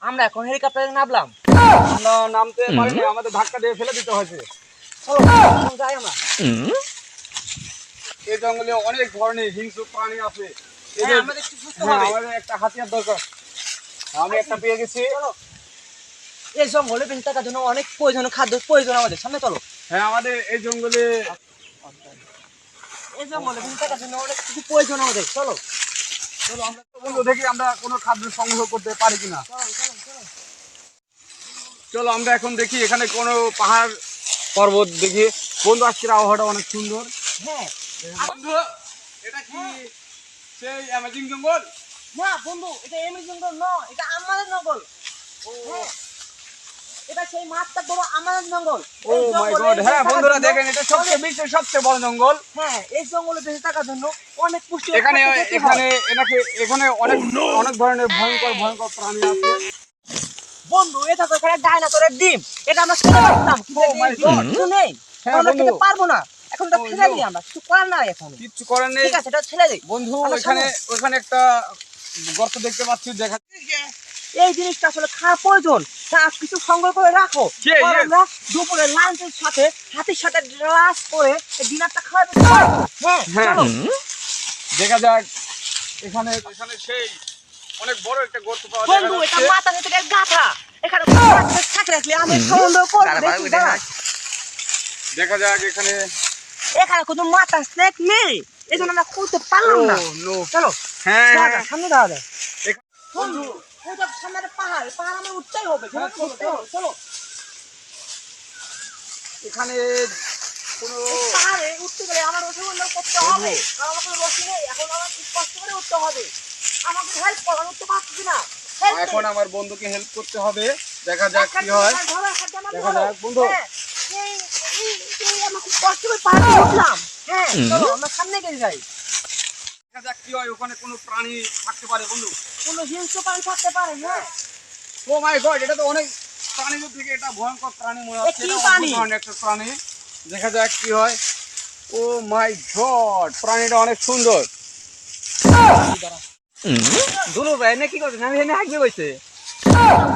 আমরা এখন হেলিকপ্টারে নামলাম। আমরা নামতে পারিনি, আমাদের ধাক্কা দিয়ে ফেলে দিতে হয়েছে। চলো এখন যাই আমরা। এই জঙ্গলে অনেক ধরনের হিংস্র প্রাণী আছে। হ্যাঁ, আমাদের একটু বুঝতে হবে। আমাদের একটা হাতিয়ার দরকার। আমি একটা পেয়ে গেছি। চলো। এই জঙ্গলে বেঁচে থাকার জন্য অনেক প্রয়োজনীয় খাদ্য প্রয়োজন আমাদের। সামনে চলো। হ্যাঁ, আমাদের এই জঙ্গলে এই জঙ্গলে বেঁচে থাকার জন্য অনেক কিছু প্রয়োজন আমাদের। চলো চলো আমরা বন্ধু দেখি আমরা কোনো খাদ্য সংগ্রহ করতে পারি কিনা। চলো চলো চলো। চলো আমরা এখন দেখি এখানে কোনো পাহাড় পর্বত দেখি। বন্ধু আজকের আবহাওয়াটা অনেক সুন্দর। হ্যাঁ বন্ধু এটা কি সেই অ্যামাজন জঙ্গল? না বন্ধু, এটা এমনি জঙ্গল নয়, এটা আমাদের জঙ্গল। হ্যাঁ, এটা সেই মাঠটা বড় আমাদের জঙ্গল। ও মাই গড, হ্যাঁ বন্ধুরা দেখেন এটা বিশ্বের সবচেয়ে বড় জঙ্গল। হ্যাঁ, এই জঙ্গলে বেঁচে থাকার জন্য অনেক পুষ্টি এখানে এখানে অনেক ধরনের ভয়ঙ্কর প্রাণী আছে। বন্ধু, এটা তো এখানে ডাইনোসরের ডিম। এটা আমরা খেতে পারতাম, কিন্তু Oh my God! কিছু নেই। হ্যাঁ, আমরা বন্ধু। খেতে পারবো না। এখন তো Oh ছেড়ে no! দিই আমরা, কিছু করার নাই এখন। কিচ্ছু করার নেই ঠিক আছে, এটা ছেড়ে দিই। বন্ধু। আমরা ওখানে একটা গর্ত দেখতে পাচ্ছি, দেখা এই জিনিসটা আসলে খাওয়া প্রয়োজন। তা কিছু সংগ্রহ করে রাখো। Yeah, পরে yeah. আমরা দুপুরে লাঞ্চের সাথে হাতির সাথে গ্লাস করে এই ডিনারটা খাওয়াতে পারবো। হ্যাঁ হ্যাঁ। চলো। দেখা যাক। এখানে সেই অনেক বড় একটা গর্ত পাওয়া বন্ধু, এটা যাচ্ছে। মাথা থেকে গাথা। এখানে থাকে রাখলে আমি সন্দেহ করবো। দেখি দাঁড়া। দেখা যাক এখানে। এখানে কোনো মাথা স্নেক নেই, এই জন্য আমরা খুলতে পারলাম না। Oh, no! চলো হ্যাঁ যাওয়া হ্যাঁ যাক, সামনে যাওয়া যায়। এখানে- বন্ধু, ওইটা সামনে একটা পাহাড়, পাহাড় আমরা উঠতেই হবে। হ্যাঁ, চলো, উঠতে হবে, চলো। এখানে কোনো এই পাহাড়ে উঠতে গেলে আমার রসগোল্লা করতে হবে। কারণ আমার কোনো রসি নেই, এখন আমার খুব কষ্ট করে উঠতে হবে। আমাকে হেল্প করো, আমি উঠতে পারছি না। Help me! এখন আমার বন্ধুকে হেল্প করতে হবে। দেখা যাক কি হয়। দেখা যাক, বন্ধু। আমরা খুব কষ্ট করে পাহাড়ে উঠলাম। হ্যাঁ চলো আমরা সামনে গিয়ে যাই। দেখা যাক কি হয়। ওখানে কোনো প্রাণী থাকতে পারে বন্ধু। কোনো হিংস্র প্রাণী থাকতে পারে। হ্যাঁ ও মাই গড, এটা তো অনেক প্রাণীদের থেকে এটা ভয়ঙ্কর প্রাণী মনে হচ্ছে। কি এটা প্রাণী? অদ্ভুত ধরনের একটা প্রাণী। দেখা যাক কি হয়। ও মাই গড, প্রাণীটা অনেক সুন্দর। দুলু ভাই না কি করছেন? আমি এখানে হাঁকবে বসে।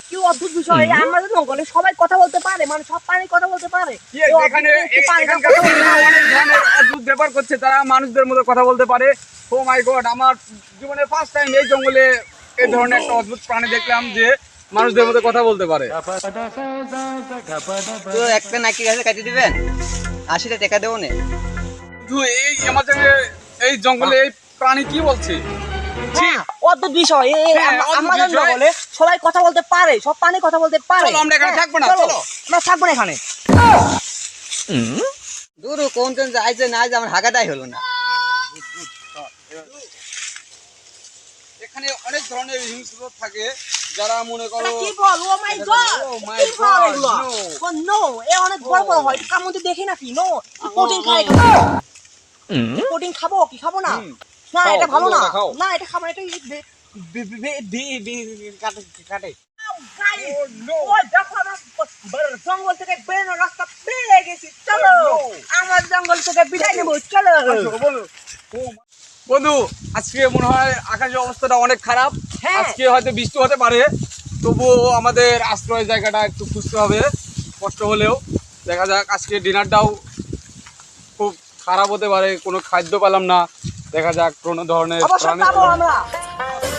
কি অদ্ভুত বিষয়, এই আমাদের জঙ্গলে সবাই কথা বলতে পারে, মানে সব প্রাণী কথা বলতে পারে। কি এখানে এখানকার প্রাণীরা অনেক ধরনের অদ্ভুত ব্যাপার করছে, তারা মানুষদের মতো কথা বলতে পারে। ও মাই গড, আমার জীবনে ফার্স্ট টাইম এই জঙ্গলে এই ধরনের একটা অদ্ভুত প্রাণী দেখলাম যে মানুষদের মতো কথা বলতে পারে। তো একটা নাকি গাছে কাটিয়ে দিবেন, 80টা টাকা দেবো না। কিন্তু এই এই জঙ্গলে এই প্রাণী কি বলছে? হ্যাঁ, অদ্ভুত বিষয়। হ্যাঁ, অদ্ভুত আমাদের বিষয়। জঙ্গলে সবাই কথা বলতে পারে, সব প্রাণী কথা বলতে পারে। চলো, আমরা এখানে হ্যাঁ, থাকবো না, চলো। আমরা থাকবো না এখানে। দূর কোন দিন যাইছে না যে আমার হাগাটাই হলো না। এখানে অনেক ধরনের হিংস্র থাকে, যারা মনে করো এটা কি বল? ও মাই গড! Oh my কি বল God, এগুলো? no! ও নো, এ অনেক বড় বড় হয়। কার মধ্যে দেখি নাকি? নো, প্রোটিন খাই। প্রোটিন খাবো কি খাবো না? হুম। না, খাও, এটা ভালো না। বন্ধু, খাও। না, এটা খাবো না, এটা কাটে। Oh, no! ওই দেখো, আমরা জঙ্গল থেকে বেরোনোর রাস্তা পেয়ে গেছি। চলো, Oh, no! আমার জঙ্গল থেকে বিদায় নেবো। চলো। বন্ধু, আজকে মনে হয় আকাশের অবস্থাটা অনেক খারাপ। হ্যাঁ। আজকে হয়তো বৃষ্টি হতে পারে, তবুও আমাদের আশ্রয় জায়গাটা একটু খুঁজতে হবে, কষ্ট হলেও। দেখা যাক, আজকে ডিনারটাও খুব খারাপ হতে পারে, কোনো খাদ্য পেলাম না। দেখা যাক কোনো ধরনের অবশ্যই প্রাণী পাবো পেলাম। আমরা।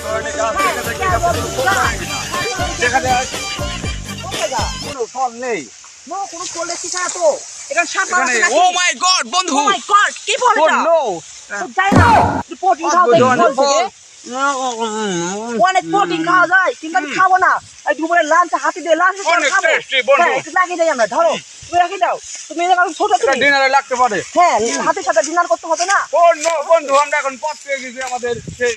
ধরনের গাছ দেখা যাক, এটা পর্যন্ত ফল পাই কিনা। দেখা যাক, কোনো ফল নেই নো, কোনো ফল দেখছি না তো। এটা সাপ এখানে। আছে নাকি? ও মাই গড বন্ধু, Oh my God, কি ফল oh এটা? no! তো যাই না, একটু প্রোটিন খাওয়া অদ্ভুত যায় ধরনের ফল থেকে। ফল। অনেক প্রোটিন খাওয়া যায়, কিন্তু আমি খাবো না। এই দুপুরে লাঞ্চ হাতি দিয়ে লাঞ্চ অনেক খাবো। tasty, বন্ধু। হ্যাঁ, একটু লাগিয়ে দেই আমরা। ধরো, তুমি রাখিয়ে দাও। তুমি এরকম ছোট এটা তুমি। ডিনারে লাগতে পারে। হ্যাঁ, হাতির সাথে ডিনার করতে হবে না। ও নো বন্ধু, আমরা এখন পথ পেয়ে গেছি আমাদের সেই